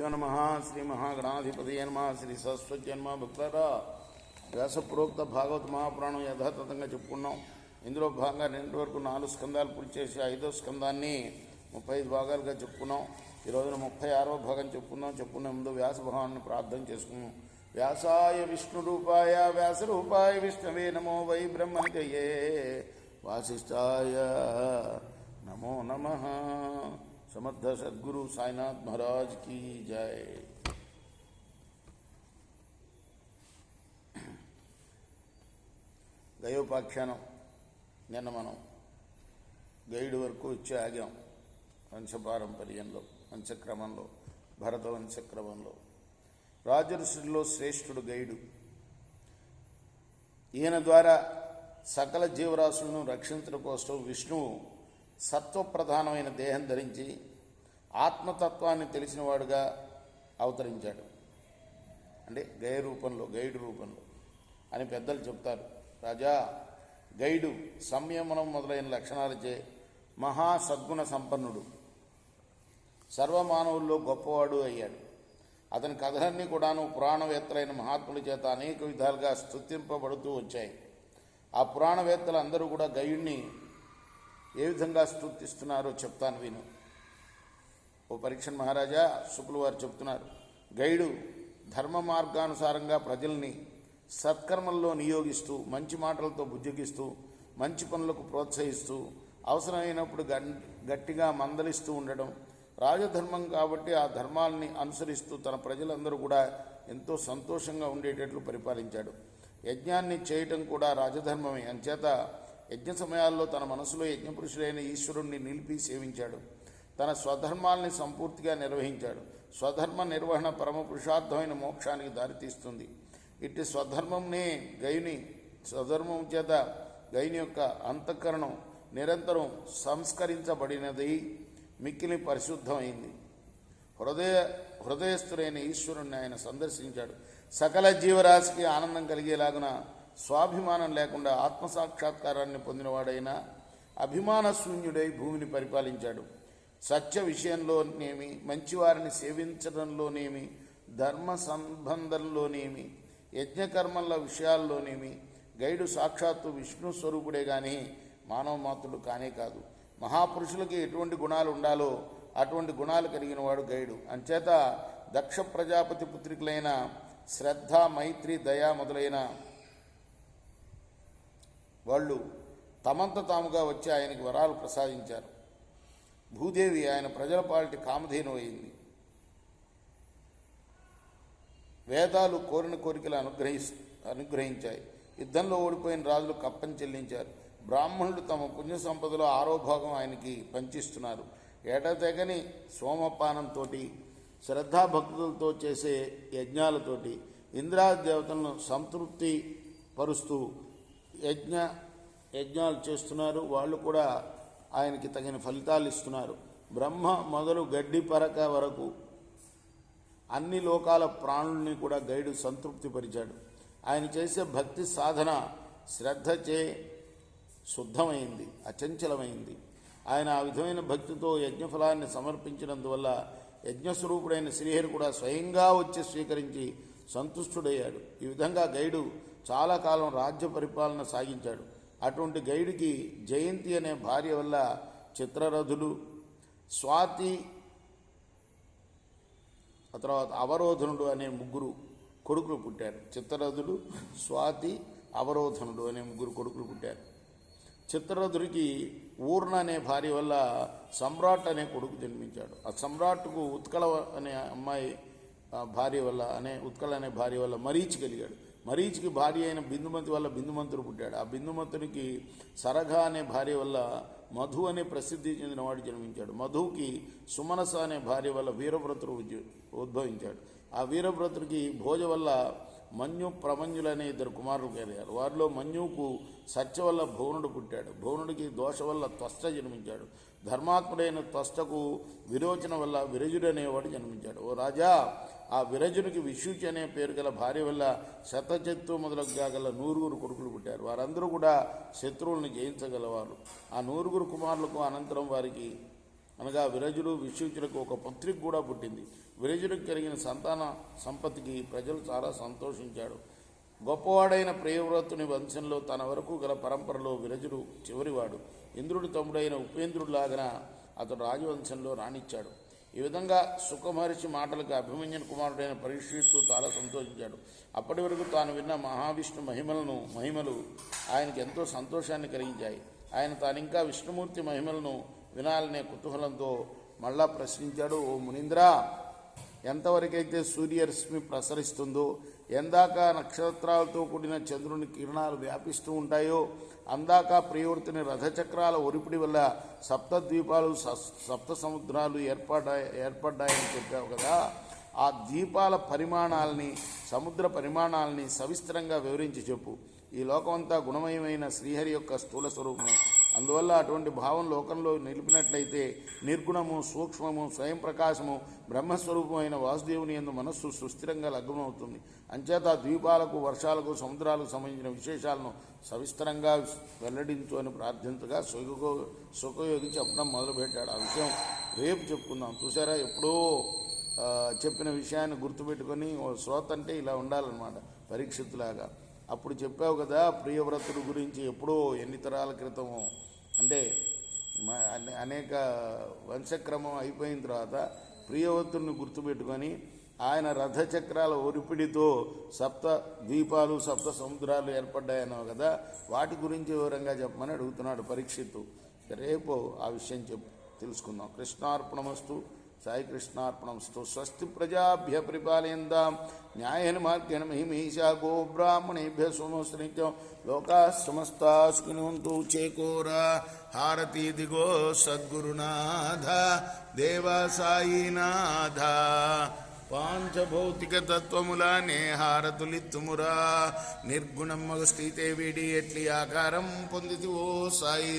శ్రీగురుభ్యో నమ. శ్రీ మహాగణాధిపతయే నమ. శ్రీ సరస్వతి నమ. భక్తులారా, వ్యాసప్రోక్త భాగవత మహాపురాణం యథాతథంగా చెప్పుకున్నాం. ఇందులో భాగంగా నిన్నటి వరకు 4 స్కందాలు పూర్తి చేసి 5వ స్కందాన్ని 35 భాగాలుగా చెప్పుకున్నాం. ఈ రోజున 36వ భాగం చెప్పుకునే ముందు వ్యాస భగవాన్ని ప్రార్థన చేసుకున్నాం. వ్యాసాయ విష్ణురూపాయ వ్యాసరూపాయ విష్ణవే నమో వై బ్రహ్మనిధయే వాసిష్ఠాయ నమో నమః. समर्थ सद्गुरु साईनाथ महाराज की जय. గయోపాఖ్యానం నిన్న మనం గైడు వరకు వచ్చి ఆగాం. వంశపారంపర్యంలో, వంశక్రమంలో, భరత వంశక్రమంలో రాజర్షుల్లో శ్రేష్ఠుడు గైడు. ఈయన ద్వారా సకల జీవరాశులను రక్షించడం కోసం విష్ణువు సత్వప్రధానమైన దేహం ధరించి ఆత్మతత్వాన్ని తెలిసినవాడుగా అవతరించాడు. అంటే గైడు రూపంలో అని పెద్దలు చెప్తారు. రాజా, గైడు సంయమనం మొదలైన లక్షణాలచే మహాసద్గుణ సంపన్నుడు, సర్వమానవుల్లో గొప్పవాడు అయ్యాడు. అతని కథలన్నీ కూడాను పురాణవేత్తలైన మహాత్ముల చేత అనేక విధాలుగా స్తుతింపబడుతూ వచ్చాయి. ఆ పురాణవేత్తలు అందరూ కూడా గైడ్ని ఏ విధంగా స్తుతిస్తున్నారో చెప్తాను విను. ఓ పరీక్ష మహారాజా, శుకులు వారు చెప్తున్నారు, గైడు ధర్మ మార్గానుసారంగా ప్రజల్ని సత్కర్మల్లో నియోగిస్తూ, మంచి మాటలతో బుజ్జగిస్తూ, మంచి పనులకు ప్రోత్సహిస్తూ, అవసరమైనప్పుడు గట్టిగా మందలిస్తూ ఉండడం రాజధర్మం కాబట్టి ఆ ధర్మాల్ని అనుసరిస్తూ తన ప్రజలందరూ కూడా ఎంతో సంతోషంగా ఉండేటట్లు పరిపాలించాడు. యజ్ఞాన్ని చేయటం కూడా రాజధర్మమే. అంచేత యజ్ఞ సమయాల్లో తన మనసులో యజ్ఞపురుషుడైన ఈశ్వరుణ్ణి నిలిపి సేవించాడు. తన స్వధర్మాల్ని సంపూర్తిగా నిర్వహించాడు. స్వధర్మ నిర్వహణ పరమ పురుషార్థమైన మోక్షానికి దారితీస్తుంది. ఇట్టి స్వధర్మంనే స్వధర్మం చేత గైని యొక్క అంతఃకరణం నిరంతరం సంస్కరించబడినది, మిక్కిలి పరిశుద్ధమైంది. హృదయస్థుడైన ఈశ్వరుణ్ణి ఆయన సందర్శించాడు. సకల జీవరాశికి ఆనందం కలిగేలాగున స్వాభిమానం లేకుండా ఆత్మసాక్షాత్కారాన్ని పొందినవాడైనా అభిమానశూన్యుడై భూమిని పరిపాలించాడు. సత్య విషయంలోనేమి, మంచివారిని సేవించడంలోనేమి, ధర్మ సంబంధంలోనేమి, యజ్ఞకర్మల విషయాల్లోనేమి గైడు సాక్షాత్తు విష్ణు స్వరూపుడే కానీ మానవ మాతృడు కానే కాదు. మహాపురుషులకి ఎటువంటి గుణాలు ఉండాలో అటువంటి గుణాలు కలిగిన వాడు గైడు. అంచేత దక్ష ప్రజాపతి పుత్రికలైన శ్రద్ధ, మైత్రి, దయ మొదలైన వాళ్ళు తమంత తాముగా వచ్చి ఆయనకి వరాలు ప్రసాదించారు. భూదేవి ఆయన ప్రజల పాలిటి కామధేను అయింది. వేదాలు కోరిన కోరికలు అనుగ్రహించాయి. యుద్ధంలో ఓడిపోయిన రాజులు కప్పం చెల్లించారు. బ్రాహ్మణులు తమ పుణ్య సంపదలో 6వ భాగం ఆయనకి పంచిస్తున్నారు. ఏటతెగని సోమపానంతో, శ్రద్ధాభక్తులతో చేసే యజ్ఞాలతోటి ఇంద్రాది దేవతలను సంతృప్తి పరుస్తూ యజ్ఞాలు చేస్తున్నారు. వాళ్ళు కూడా ఆయనకి తగిన ఫలితాలు ఇస్తున్నారు. బ్రహ్మ మొదలు గడ్డి పరక వరకు అన్ని లోకాల ప్రాణుల్ని కూడా గైడు సంతృప్తిపరిచాడు. ఆయన చేసే భక్తి సాధన శ్రద్ధచే శుద్ధమైంది, అచంచలమైంది. ఆయన ఆ విధమైన భక్తితో యజ్ఞఫలాన్ని సమర్పించినందువల్ల యజ్ఞస్వరూపుడైన శ్రీహరి కూడా స్వయంగా వచ్చి స్వీకరించి సంతుష్టుడయ్యాడు. ఈ విధంగా గైడు చాలా కాలం రాజ్య పరిపాలన సాగించాడు. అటువంటి గైడుకి జయంతి అనే భార్య వల్ల చిత్రరథుడు, స్వాతి, ఆ తర్వాత అవరోధనుడు అనే 3 కొడుకులు పుట్టారు. చిత్రరథుడు, స్వాతి, అవరోధనుడు అనే 3 కొడుకులు పుట్టారు. చిత్రరథుడికి ఊర్ణ అనే భార్య వల్ల సమ్రాట్ అనే కొడుకు జన్మించాడు. ఆ సమ్రాట్కు ఉత్కళ అనే అమ్మాయి భార్య వల్ల ఉత్కళ అనే భార్య వల్ల మరీచి కలిగాడు. మరీచికి భార్య అయిన బిందుమతి వల్ల బిందుమంతుడు పుట్టాడు. ఆ బిందుమంతునికి సరఘ అనే భార్య వల్ల మధు అనే ప్రసిద్ధి చెందినవాడు జన్మించాడు. మధుకి సుమనస అనే భార్య వల్ల వీరవ్రతుడు ఉద్భవించాడు. ఆ వీరవ్రతుడికి భోజ వల్ల మన్యు, ప్రమన్యులు అనే 2 కుమారులు కలిగారు. వారిలో మన్యుకు సత్య వల్ల భువనుడు పుట్టాడు. భువనుడికి దోష వల్ల త్వష్ట జన్మించాడు. ధర్మాత్ముడైన త్వష్టకు విరోచన వల్ల విరజుడు అనేవాడు జన్మించాడు. ఓ రాజా, ఆ విరజునికి విశూచి అనే పేరు గల భార్య వల్ల శతచత్తు మొదలుగా గల 100 కొడుకులు పుట్టారు. వారందరూ కూడా శత్రువులను జయించగలవారు. ఆ 100 కుమారులకు అనంతరం వారికి అనగా విరజుడు విశ్వచులకు ఒక పుత్రిక కూడా పుట్టింది. విరజుడికి కలిగిన సంతాన సంపత్తికి ప్రజలు చాలా సంతోషించాడు. గొప్పవాడైన ప్రియవ్రతుని వంశంలో తన వరకు గల పరంపరలో విరజుడు చివరివాడు. ఇంద్రుడి తమ్ముడైన ఉపేంద్రుడిలాగా అతడు రాజవంశంలో రాణించాడు. ఈ విధంగా సుఖమహర్షి మాటలకు అభిమన్యుని కుమారుడైన పరీక్షిత్తు చాలా సంతోషించాడు. అప్పటి వరకు తాను విన్న మహావిష్ణు మహిమలు ఆయనకు ఎంతో సంతోషాన్ని కలిగించాయి. ఆయన తానింకా విష్ణుమూర్తి మహిమలను వినాలనే కుతూహలంతో మళ్ళా ప్రశ్నించాడు. ఓ మునీంద్ర, ఎంతవరకైతే సూర్యరశ్మి ప్రసరిస్తుందో, ఎందాక నక్షత్రాలతో కూడిన చంద్రుని కిరణాలు వ్యాపిస్తూ ఉంటాయో అందాక ప్రియవర్తిని రథచక్రాల ఒరిపిడి వల్ల సప్తద్వీపాలు సప్త సముద్రాలు ఏర్పడ్డాయని చెప్పావు కదా. ఆ ద్వీపాల పరిమాణాలని, సముద్ర పరిమాణాలని సవిస్తరంగా వివరించి చెప్పు. ఈ లోకమంతా గుణమయమైన శ్రీహరి యొక్క స్థూల స్వరూపమే. అందువల్ల అటువంటి భావం లోకంలో నిలిపినట్లయితే నిర్గుణము, సూక్ష్మము, స్వయం ప్రకాశము, బ్రహ్మస్వరూపమైన వాసుదేవుని యందు మనస్సు సుస్థిరంగా లగ్నమవుతుంది. అంచేత ద్వీపాలకు, వర్షాలకు, సముద్రాలకు సంబంధించిన విశేషాలను సవిస్తరంగా వెల్లడించు అని ప్రార్థించగా సుఖయోగి చెప్పడం మొదలుపెట్టాడు. ఆ విషయం రేపు చెప్పుకుందాం. చూసారా, ఎప్పుడో చెప్పిన విషయాన్ని గుర్తుపెట్టుకొని శ్రోత అంటే ఇలా ఉండాలన్నమాట, పరీక్షితులాగా. అప్పుడు చెప్పావు కదా ప్రియవ్రతుడు గురించి, ఎప్పుడో ఎన్ని తరాల క్రితము, అంటే అనేక వంశక్రమం అయిపోయిన తర్వాత ప్రియవ్రతుడిని గుర్తుపెట్టుకొని ఆయన రథచక్రాల ఒరిపిడితో సప్త ద్వీపాలు, సప్త సముద్రాలు ఏర్పడ్డాయన్నావు కదా, వాటి గురించి వివరంగా చెప్పమని అడుగుతున్నాడు పరీక్షిత్తు. రేపు ఆ విషయం తెలుసుకుందాం. కృష్ణార్పణమస్తు. సాయి కృష్ణార్పణమస్తు. స్వస్తి ప్రజాభ్య పరిపాలయంతాం న్యాయేన మార్గేణ మహిమీషా గో బ్రాహ్మణేభ్య సోమస్తు నిత్యం. లోకా సమస్తా సుఖినోంతు. చేకోరా హారతి దిగో సద్గురునాథ దేవా సాయినాథ. పాంచభౌతిక తత్వములానే హారతులిత్తుమురా. నిర్గుణం మగ స్థితే వీడి ఎట్లి ఆకారం పొందితి ఓ సాయి.